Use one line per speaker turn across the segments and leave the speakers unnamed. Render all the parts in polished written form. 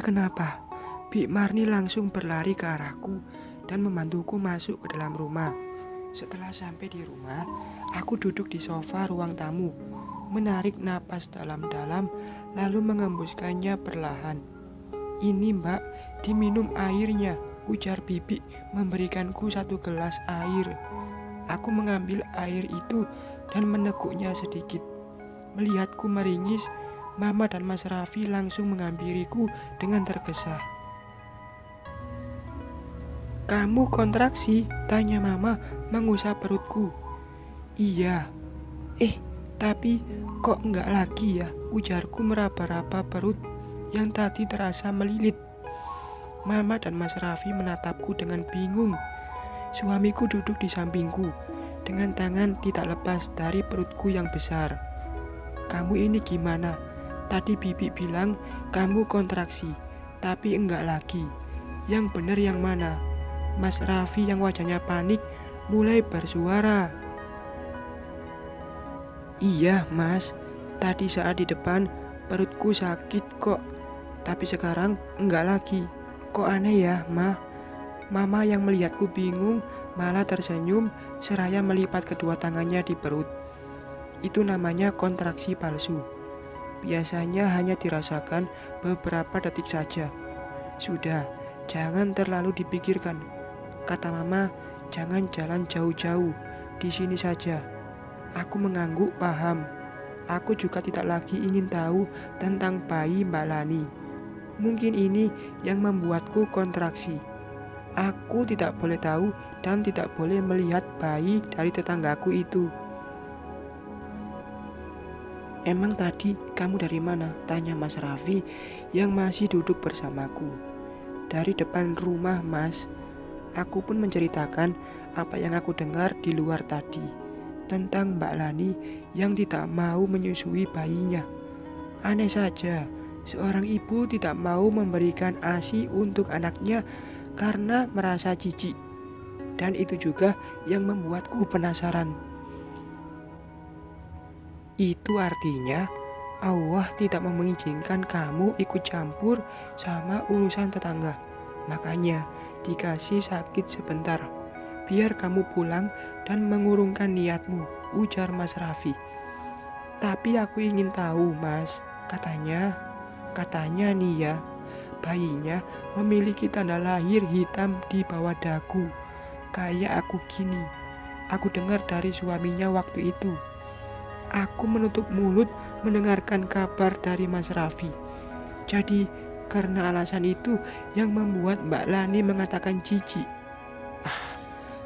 kenapa? Bik Marni langsung berlari ke arahku dan membantuku masuk ke dalam rumah. Setelah sampai di rumah, aku duduk di sofa ruang tamu, menarik napas dalam-dalam lalu mengembuskannya perlahan. Ini mbak, diminum airnya, ujar bibi memberikanku satu gelas air. Aku mengambil air itu dan meneguknya sedikit. Melihatku meringis, Mama dan Mas Raffi langsung menghampiriku dengan tergesa. "Kamu kontraksi?" tanya Mama mengusap perutku. "Iya." Tapi kok enggak lagi ya?" ujarku meraba-raba perut yang tadi terasa melilit. Mama dan Mas Raffi menatapku dengan bingung. Suamiku duduk di sampingku dengan tangan tidak lepas dari perutku yang besar. "Kamu ini gimana? Tadi bibi bilang kamu kontraksi, tapi enggak lagi. Yang benar yang mana?" Mas Raffi yang wajahnya panik mulai bersuara. "Iya mas, tadi saat di depan perutku sakit kok, tapi sekarang enggak lagi. Kok aneh ya ma?" Mama yang melihatku bingung malah tersenyum seraya melipat kedua tangannya di perut. Itu namanya kontraksi palsu. Biasanya hanya dirasakan beberapa detik saja. "Sudah, jangan terlalu dipikirkan," kata Mama. "Jangan jalan jauh-jauh, di sini saja." Aku mengangguk paham. Aku juga tidak lagi ingin tahu tentang bayi Mbak Lani. Mungkin ini yang membuatku kontraksi. Aku tidak boleh tahu dan tidak boleh melihat bayi dari tetanggaku itu. "Emang tadi kamu dari mana?" tanya Mas Raffi yang masih duduk bersamaku. "Dari depan rumah mas." Aku pun menceritakan apa yang aku dengar di luar tadi tentang Mbak Lani yang tidak mau menyusui bayinya. Aneh saja, seorang ibu tidak mau memberikan ASI untuk anaknya karena merasa jijik. Dan itu juga yang membuatku penasaran. Itu artinya Allah tidak mengizinkan kamu ikut campur sama urusan tetangga. Makanya dikasih sakit sebentar, biar kamu pulang dan mengurungkan niatmu, ujar Mas Raffi. "Tapi aku ingin tahu mas, katanya nih ya, bayinya memiliki tanda lahir hitam di bawah dagu, kayak aku gini. Aku dengar dari suaminya waktu itu." Aku menutup mulut mendengarkan kabar dari Mas Raffi. Jadi karena alasan itu yang membuat Mbak Lani mengatakan jijik.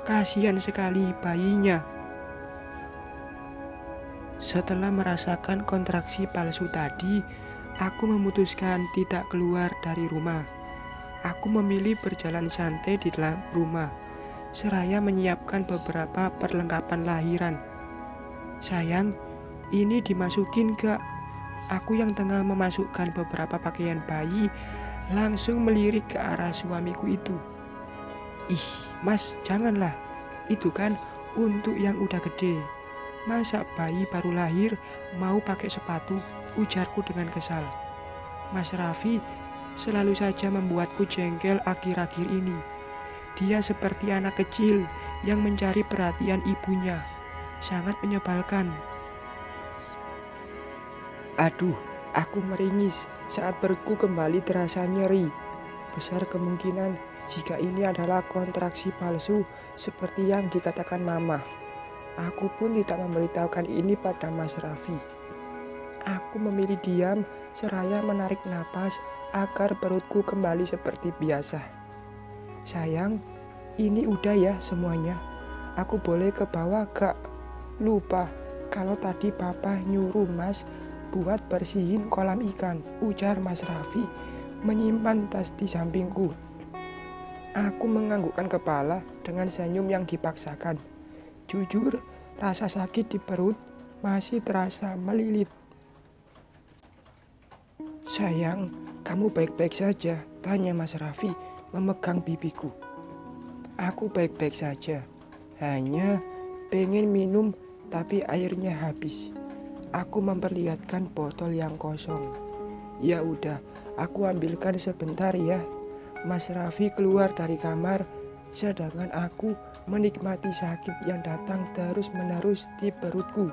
Kasihan sekali bayinya. Setelah merasakan kontraksi palsu tadi, aku memutuskan tidak keluar dari rumah. Aku memilih berjalan santai di dalam rumah, seraya menyiapkan beberapa perlengkapan lahiran. "Sayang, ini dimasukin gak?" Aku yang tengah memasukkan beberapa pakaian bayi langsung melirik ke arah suamiku itu. "Ih, mas, janganlah. Itu kan untuk yang udah gede. Masa bayi baru lahir mau pakai sepatu?" ujarku dengan kesal. Mas Raffi selalu saja membuatku jengkel akhir-akhir ini. Dia seperti anak kecil yang mencari perhatian ibunya. Sangat menyebalkan. Aduh, aku meringis saat perutku kembali terasa nyeri. Besar kemungkinan jika ini adalah kontraksi palsu seperti yang dikatakan Mama. Aku pun tidak memberitahukan ini pada Mas Raffi. Aku memilih diam seraya menarik napas agar perutku kembali seperti biasa. "Sayang, ini udah ya semuanya. Aku boleh ke bawah gak? Lupa kalau tadi Papa nyuruh Mas buat bersihin kolam ikan," ujar Mas Raffi menyimpan tas di sampingku. Aku menganggukkan kepala dengan senyum yang dipaksakan. Jujur, rasa sakit di perut masih terasa melilit. "Sayang, kamu baik-baik saja?" tanya Mas Raffi memegang pipiku. "Aku baik-baik saja, hanya pengen minum tapi airnya habis." Aku memperlihatkan botol yang kosong. Ya udah, aku ambilkan sebentar ya. Mas Raffi keluar dari kamar, sedangkan aku menikmati sakit yang datang terus-menerus di perutku.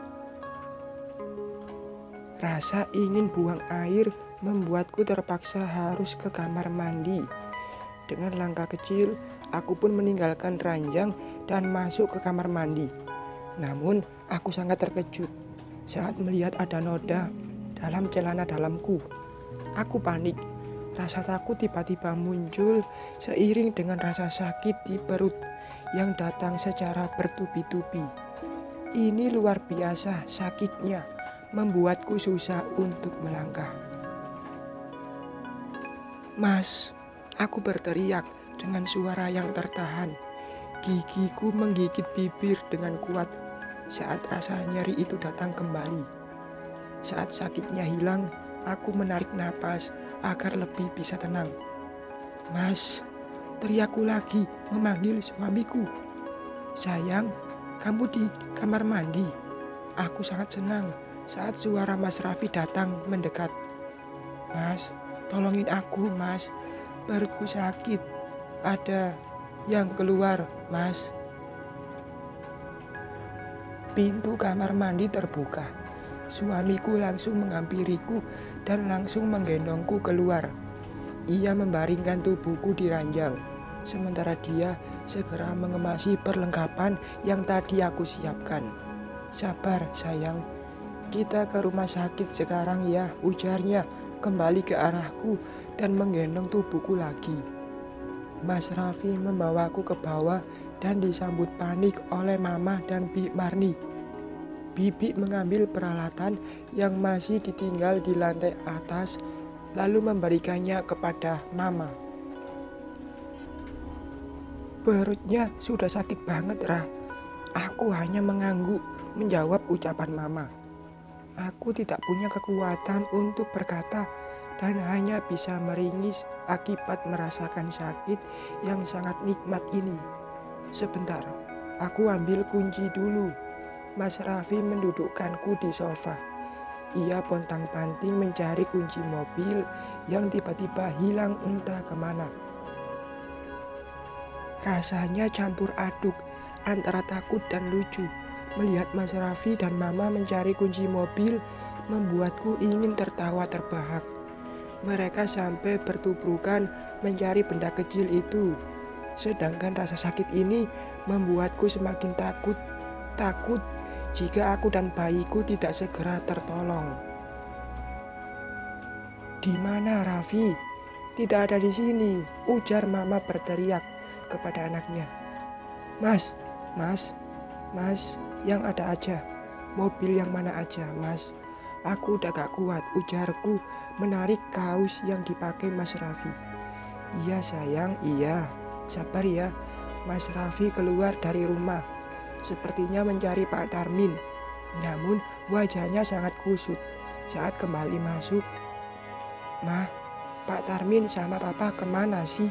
Rasa ingin buang air membuatku terpaksa harus ke kamar mandi. Dengan langkah kecil, aku pun meninggalkan ranjang dan masuk ke kamar mandi. Namun, aku sangat terkejut saat melihat ada noda dalam celana dalamku. Aku panik. Rasa takut tiba-tiba muncul seiring dengan rasa sakit di perut yang datang secara bertubi-tubi. Ini luar biasa sakitnya, membuatku susah untuk melangkah. "Mas," aku berteriak dengan suara yang tertahan. Gigiku menggigit bibir dengan kuat saat rasa nyeri itu datang kembali. Saat sakitnya hilang, aku menarik napas agar lebih bisa tenang. "Mas," teriakku lagi memanggil suamiku. "Sayang, kamu di kamar mandi." Aku sangat senang saat suara Mas Raffi datang mendekat. "Mas, tolongin aku, Mas. Perutku sakit. Ada yang keluar, Mas." Pintu kamar mandi terbuka. Suamiku langsung menghampiriku dan langsung menggendongku keluar. Ia membaringkan tubuhku di ranjang, sementara dia segera mengemasi perlengkapan yang tadi aku siapkan. "Sabar sayang, kita ke rumah sakit sekarang ya," ujarnya kembali ke arahku dan menggendong tubuhku lagi. Mas Raffi membawaku ke bawah dan disambut panik oleh Mama dan Bi Marni. Bibi mengambil peralatan yang masih ditinggal di lantai atas, lalu memberikannya kepada Mama. "Perutnya sudah sakit banget, Ra." Aku hanya mengangguk menjawab ucapan Mama. Aku tidak punya kekuatan untuk berkata dan hanya bisa meringis akibat merasakan sakit yang sangat nikmat ini. "Sebentar, aku ambil kunci dulu." Mas Raffi mendudukkanku di sofa. Ia pontang-panting mencari kunci mobil yang tiba-tiba hilang entah kemana. Rasanya campur aduk antara takut dan lucu. Melihat Mas Raffi dan Mama mencari kunci mobil membuatku ingin tertawa terbahak. Mereka sampai bertubrukan mencari benda kecil itu. Sedangkan rasa sakit ini membuatku semakin takut jika aku dan bayiku tidak segera tertolong. "Di mana Raffi?" "Tidak ada di sini," ujar Mama berteriak kepada anaknya. Mas, yang ada aja. Mobil yang mana aja, Mas? Aku udah gak kuat," ujarku menarik kaos yang dipakai Mas Raffi. "Iya sayang, iya. Sabar ya." Mas Raffi keluar dari rumah, sepertinya mencari Pak Tarmin. Namun wajahnya sangat kusut saat kembali masuk. "Ma, Pak Tarmin sama Papa kemana sih?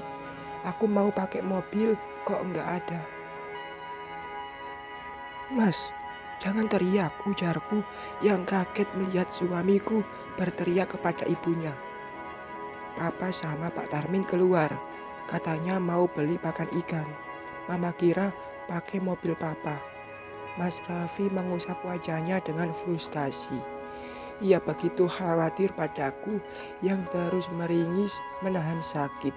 Aku mau pakai mobil kok nggak ada." "Mas, jangan teriak," ujarku yang kaget melihat suamiku berteriak kepada ibunya. "Papa sama Pak Tarmin keluar, katanya mau beli pakan ikan. Mama kira pakai mobil Papa." Mas Raffi mengusap wajahnya dengan frustasi. Ia begitu khawatir padaku yang terus meringis menahan sakit.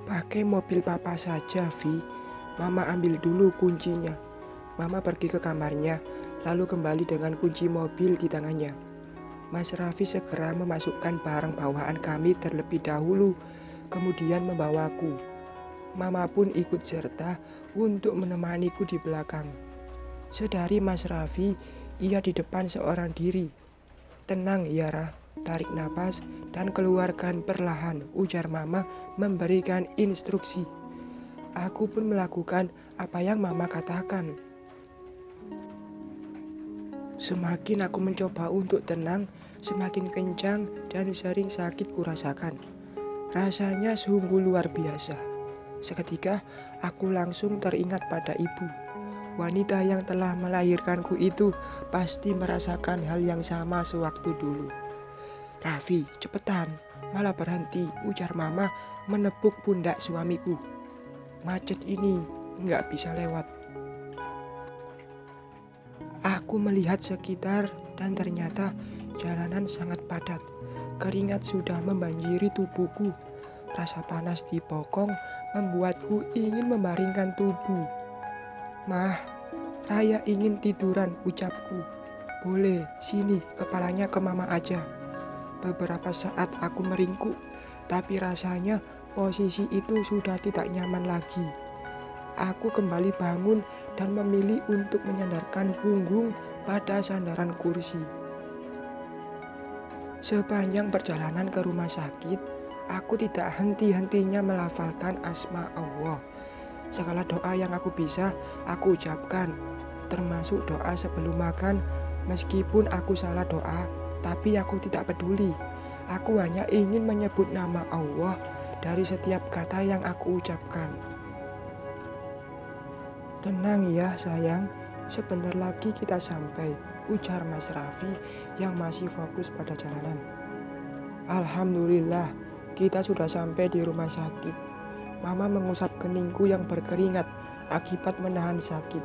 "Pakai mobil Papa saja, Vi. Mama ambil dulu kuncinya." Mama pergi ke kamarnya, lalu kembali dengan kunci mobil di tangannya. Mas Raffi segera memasukkan barang bawaan kami terlebih dahulu, kemudian membawaku. Mama pun ikut serta untuk menemaniku di belakang. Sedari Mas Raffi, ia di depan seorang diri. "Tenang ya, Ra, tarik napas dan keluarkan perlahan," ujar Mama memberikan instruksi. Aku pun melakukan apa yang Mama katakan. Semakin aku mencoba untuk tenang, semakin kencang dan sering sakit kurasakan. Rasanya sungguh luar biasa. Seketika aku langsung teringat pada ibu. Wanita yang telah melahirkanku itu pasti merasakan hal yang sama sewaktu dulu. Raffi, cepetan, malah berhenti, ujar mama menepuk pundak suamiku. Macet ini, nggak bisa lewat. Aku melihat sekitar dan ternyata jalanan sangat padat. Keringat sudah membanjiri tubuhku. Rasa panas di bokong membuatku ingin membaringkan tubuh. Mah, Raya ingin tiduran, ucapku. Boleh, sini kepalanya ke mama aja. Beberapa saat aku meringkuk, tapi rasanya posisi itu sudah tidak nyaman lagi. Aku kembali bangun dan memilih untuk menyandarkan punggung pada sandaran kursi. Sepanjang perjalanan ke rumah sakit, aku tidak henti-hentinya melafalkan asma Allah. Segala doa yang aku bisa, aku ucapkan, termasuk doa sebelum makan. Meskipun aku salah doa, tapi aku tidak peduli. Aku hanya ingin menyebut nama Allah dari setiap kata yang aku ucapkan. Tenang ya sayang, sebentar lagi kita sampai, ujar Mas Raffi yang masih fokus pada jalanan. Alhamdulillah, kita sudah sampai di rumah sakit. Mama mengusap keningku yang berkeringat akibat menahan sakit.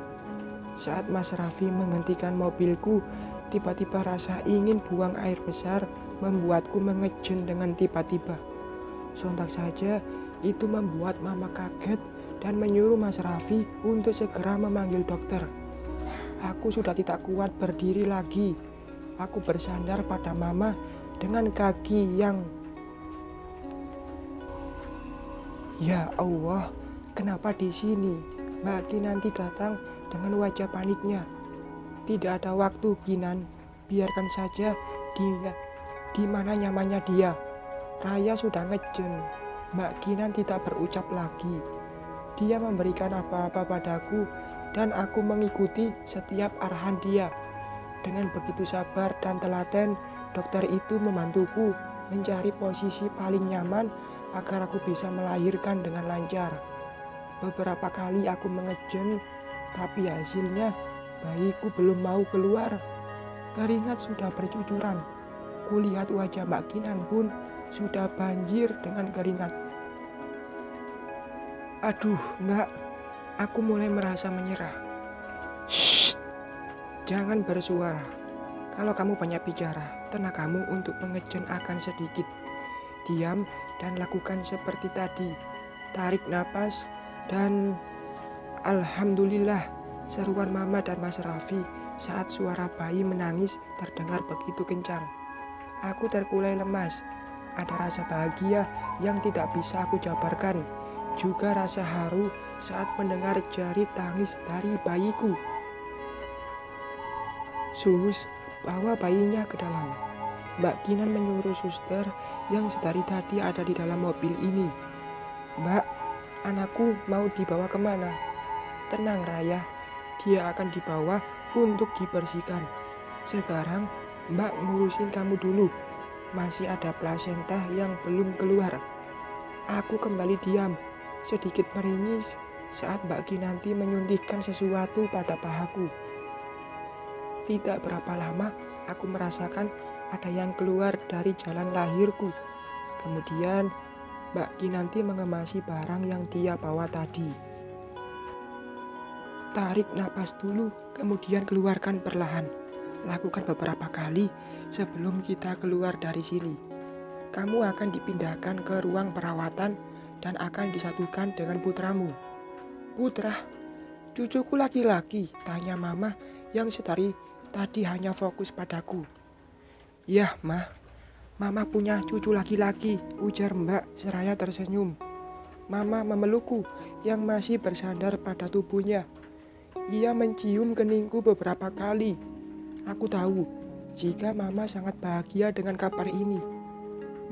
Saat Mas Raffi menghentikan mobilku, tiba-tiba rasa ingin buang air besar membuatku mengejen dengan tiba-tiba. Sontak saja itu membuat mama kaget dan menyuruh Mas Raffi untuk segera memanggil dokter. Aku sudah tidak kuat berdiri lagi. Aku bersandar pada mama dengan kaki yang... Ya Allah, kenapa di sini? Mbak Kinanti datang dengan wajah paniknya. Tidak ada waktu, Kinan. Biarkan saja dia. Di mana nyamannya dia? Raya sudah ngejen. Mbak Kinan tidak berucap lagi. Dia memberikan apa-apa padaku dan aku mengikuti setiap arahan dia. Dengan begitu sabar dan telaten, dokter itu membantuku mencari posisi paling nyaman agar aku bisa melahirkan dengan lancar. Beberapa kali aku mengejen, tapi hasilnya bayiku belum mau keluar. Keringat sudah bercucuran. Kulihat wajah Mbak Kinan pun sudah banjir dengan keringat. Aduh Mbak, aku mulai merasa menyerah. Shh, jangan bersuara. Kalau kamu banyak bicara, tenagamu untuk mengejen akan sedikit. Diam dan lakukan seperti tadi. Tarik napas dan alhamdulillah, seruan mama dan Mas Raffi saat suara bayi menangis terdengar begitu kencang. Aku terkulai lemas. Ada rasa bahagia yang tidak bisa aku jabarkan. Juga rasa haru saat mendengar jari tangis dari bayiku. Sus, bawa bayinya ke dalam. Mbak Kinan menyuruh suster yang sedari tadi ada di dalam mobil ini. Mbak, anakku mau dibawa kemana? Tenang Raya, dia akan dibawa untuk dibersihkan. Sekarang Mbak ngurusin kamu dulu. Masih ada plasenta yang belum keluar. Aku kembali diam, sedikit meringis saat Mbak Kinanti menyuntikkan sesuatu pada pahaku. Tidak berapa lama aku merasakan ada yang keluar dari jalan lahirku. Kemudian Mbak Kinanti mengemasi barang yang dia bawa tadi. Tarik napas dulu, kemudian keluarkan perlahan. Lakukan beberapa kali sebelum kita keluar dari sini. Kamu akan dipindahkan ke ruang perawatan dan akan disatukan dengan putramu. Putra? Cucuku laki-laki, tanya mama yang sedari tadi hanya fokus padaku. Yah, Mama punya cucu laki-laki, ujar Mbak seraya tersenyum. Mama memelukku yang masih bersandar pada tubuhnya. Ia mencium keningku beberapa kali. Aku tahu jika Mama sangat bahagia dengan kabar ini.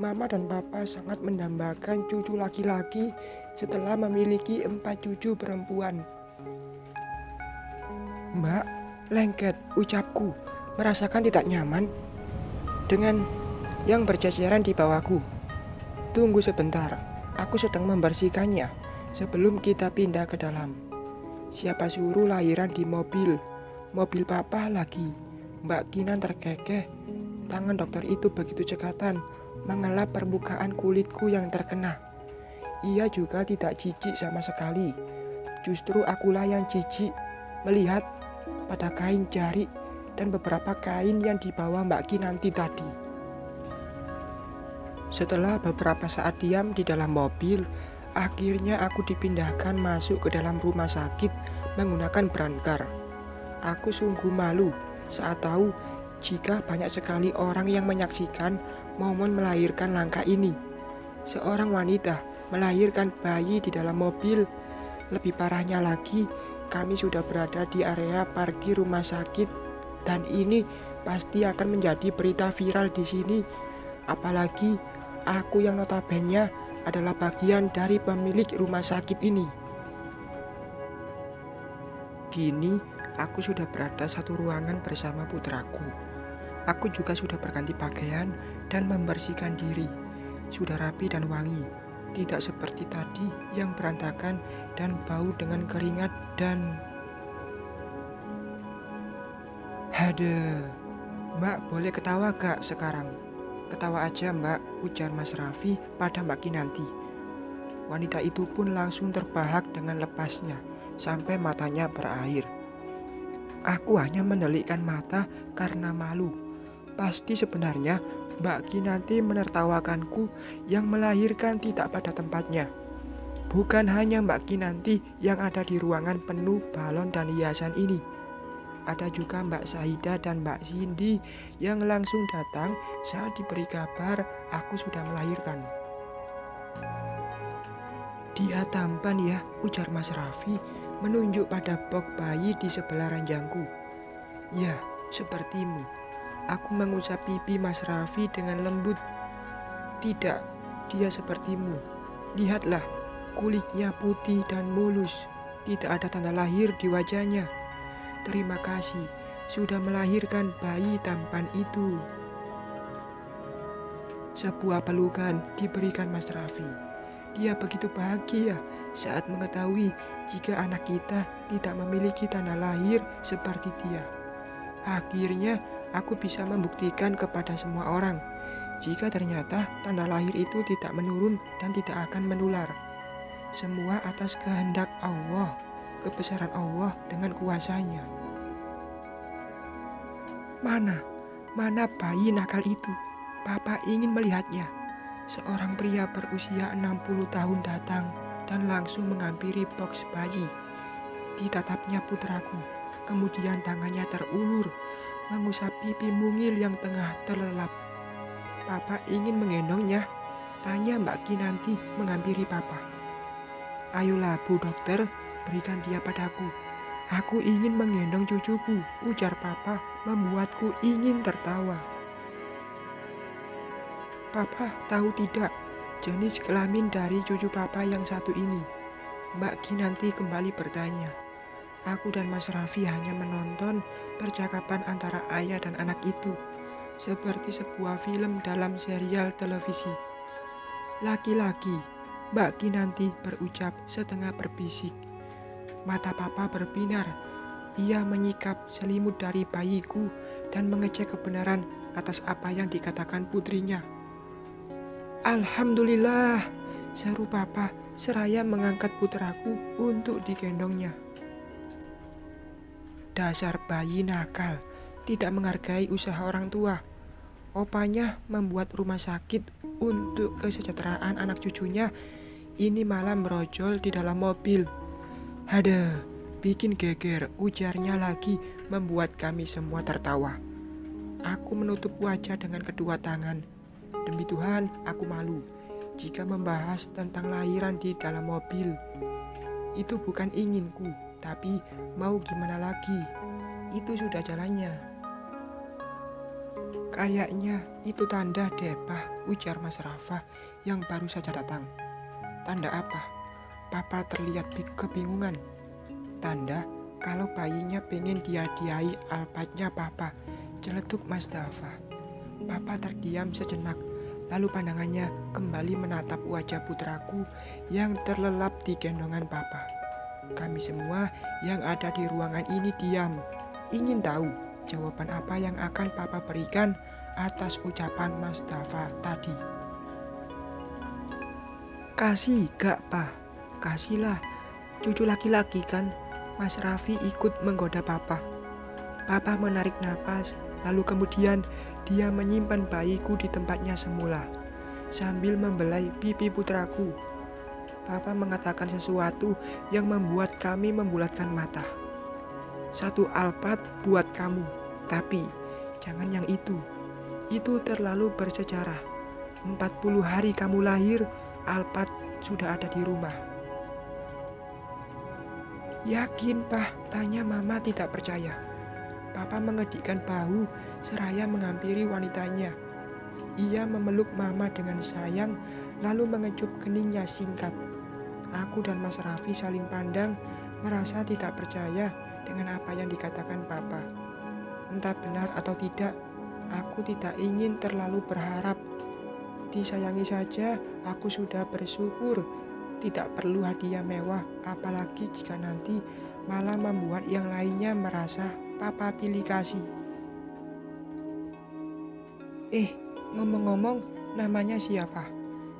Mama dan Papa sangat mendambakan cucu laki-laki setelah memiliki 4 cucu perempuan. Mbak, lengket, ucapku, merasakan tidak nyaman dengan yang berceceran di bawahku. Tunggu sebentar, aku sedang membersihkannya sebelum kita pindah ke dalam. Siapa suruh lahiran di mobil? Mobil papa lagi. Mbak Kinan terkekeh. Tangan dokter itu begitu cekatan, mengelap permukaan kulitku yang terkena. Ia juga tidak jijik sama sekali. Justru akulah yang jijik melihat pada kain jari dan beberapa kain yang dibawa Mbak Kinanti tadi. Setelah beberapa saat diam di dalam mobil, akhirnya aku dipindahkan masuk ke dalam rumah sakit menggunakan berangkar. Aku sungguh malu saat tahu jika banyak sekali orang yang menyaksikan momen melahirkan langka ini. Seorang wanita melahirkan bayi di dalam mobil. Lebih parahnya lagi, kami sudah berada di area parkir rumah sakit dan ini pasti akan menjadi berita viral di sini. Apalagi aku yang notabene adalah bagian dari pemilik rumah sakit ini. Kini aku sudah berada satu ruangan bersama putraku. Aku juga sudah berganti pakaian dan membersihkan diri. Sudah rapi dan wangi. Tidak seperti tadi yang berantakan dan bau dengan keringat dan... Hade, Mbak boleh ketawa gak sekarang? Ketawa aja Mbak, ujar Mas Raffi pada Mbak Kinanti. Wanita itu pun langsung terbahak dengan lepasnya, sampai matanya berair. Aku hanya mendelikkan mata karena malu. Pasti sebenarnya Mbak Kinanti menertawakanku yang melahirkan tidak pada tempatnya. Bukan hanya Mbak Kinanti yang ada di ruangan penuh balon dan hiasan ini. Ada juga Mbak Saida dan Mbak Cindy yang langsung datang saat diberi kabar aku sudah melahirkan. Dia tampan ya, ujar Mas Raffi menunjuk pada box bayi di sebelah ranjangku. Ya, sepertimu. Aku mengusap pipi Mas Raffi dengan lembut. Tidak, dia sepertimu. Lihatlah, kulitnya putih dan mulus. Tidak ada tanda lahir di wajahnya. Terima kasih sudah melahirkan bayi tampan itu. Sebuah pelukan diberikan Mas Raffi. Dia begitu bahagia saat mengetahui jika anak kita tidak memiliki tanda lahir seperti dia. Akhirnya aku bisa membuktikan kepada semua orang jika ternyata tanda lahir itu tidak menurun dan tidak akan menular. Semua atas kehendak Allah, kebesaran Allah dengan kuasanya. Mana bayi nakal itu? Papa ingin melihatnya. Seorang pria berusia 60 tahun datang dan langsung menghampiri box bayi. Ditatapnya putraku, kemudian tangannya terulur, mengusap pipi mungil yang tengah terlelap. Papa ingin menggendongnya, tanya Mbak Kinanti menghampiri Papa. Ayolah Bu Dokter, berikan dia padaku. Aku ingin menggendong cucuku, ujar Papa, membuatku ingin tertawa. Papa tahu tidak jenis kelamin dari cucu Papa yang satu ini? Mbak Kinanti kembali bertanya. Aku dan Mas Raffi hanya menonton percakapan antara ayah dan anak itu, seperti sebuah film dalam serial televisi. Laki-laki, Mbak Kinanti berucap setengah berbisik. Mata Papa berbinar. Ia menyikap selimut dari bayiku dan mengecek kebenaran atas apa yang dikatakan putrinya. Alhamdulillah, seru Papa seraya mengangkat putraku untuk digendongnya. Dasar bayi nakal, tidak menghargai usaha orang tua. Opanya membuat rumah sakit untuk kesejahteraan anak cucunya, ini malah merojol di dalam mobil. Hade, bikin geger, ujarnya lagi membuat kami semua tertawa. Aku menutup wajah dengan kedua tangan. Demi Tuhan, aku malu jika membahas tentang lahiran di dalam mobil. Itu bukan inginku, tapi mau gimana lagi? Itu sudah jalannya. Kayaknya itu tanda depah, ujar Mas Rafa yang baru saja datang. Tanda apa? Papa terlihat kebingungan. Tanda kalau bayinya pengen dihadiahi alpatnya Papa, celetuk Mas Dafa. Papa terdiam sejenak, lalu pandangannya kembali menatap wajah putraku yang terlelap di gendongan Papa. Kami semua yang ada di ruangan ini diam, ingin tahu jawaban apa yang akan Papa berikan atas ucapan Mas Dafa tadi. Kasih gak, Pak? Kasihlah, cucu laki-laki kan. Mas Raffi ikut menggoda Papa. Papa menarik napas, lalu kemudian dia menyimpan bayiku di tempatnya semula, sambil membelai pipi putraku. Papa mengatakan sesuatu yang membuat kami membulatkan mata. 1 alpat buat kamu, tapi jangan yang itu. Itu terlalu bersejarah. 40 hari kamu lahir, alpat sudah ada di rumah. Yakin, Pak? Tanya Mama tidak percaya. Papa mengedikkan bahu seraya menghampiri wanitanya. Ia memeluk Mama dengan sayang, lalu mengecup keningnya singkat. Aku dan Mas Raffi saling pandang, merasa tidak percaya dengan apa yang dikatakan Papa. Entah benar atau tidak, aku tidak ingin terlalu berharap. Disayangi saja, aku sudah bersyukur. Tidak perlu hadiah mewah, apalagi jika nanti malah membuat yang lainnya merasa Papa pilih kasih. Ngomong-ngomong, namanya siapa?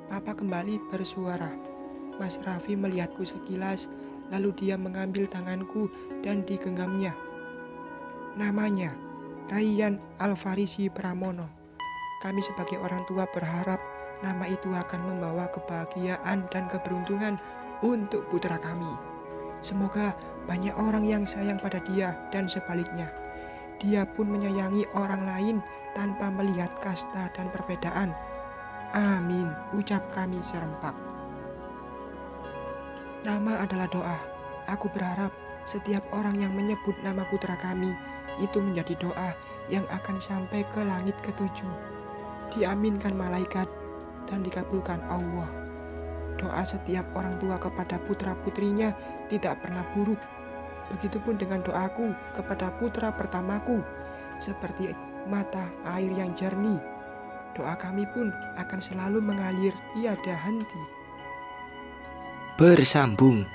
Papa kembali bersuara. Mas Raffi melihatku sekilas, lalu dia mengambil tanganku dan digenggamnya. Namanya Rayyan Alfarisi Pramono. Kami sebagai orang tua berharap nama itu akan membawa kebahagiaan dan keberuntungan untuk putra kami. Semoga banyak orang yang sayang pada dia dan sebaliknya. Dia pun menyayangi orang lain tanpa melihat kasta dan perbedaan. Amin, ucap kami serempak. Nama adalah doa. Aku berharap setiap orang yang menyebut nama putra kami itu menjadi doa yang akan sampai ke langit ketujuh. Diaminkan malaikat dan dikabulkan Allah. Doa setiap orang tua kepada putra-putrinya tidak pernah buruk. Begitupun dengan doaku kepada putra pertamaku, seperti mata air yang jernih. Doa kami pun akan selalu mengalir tiada henti.
Bersambung.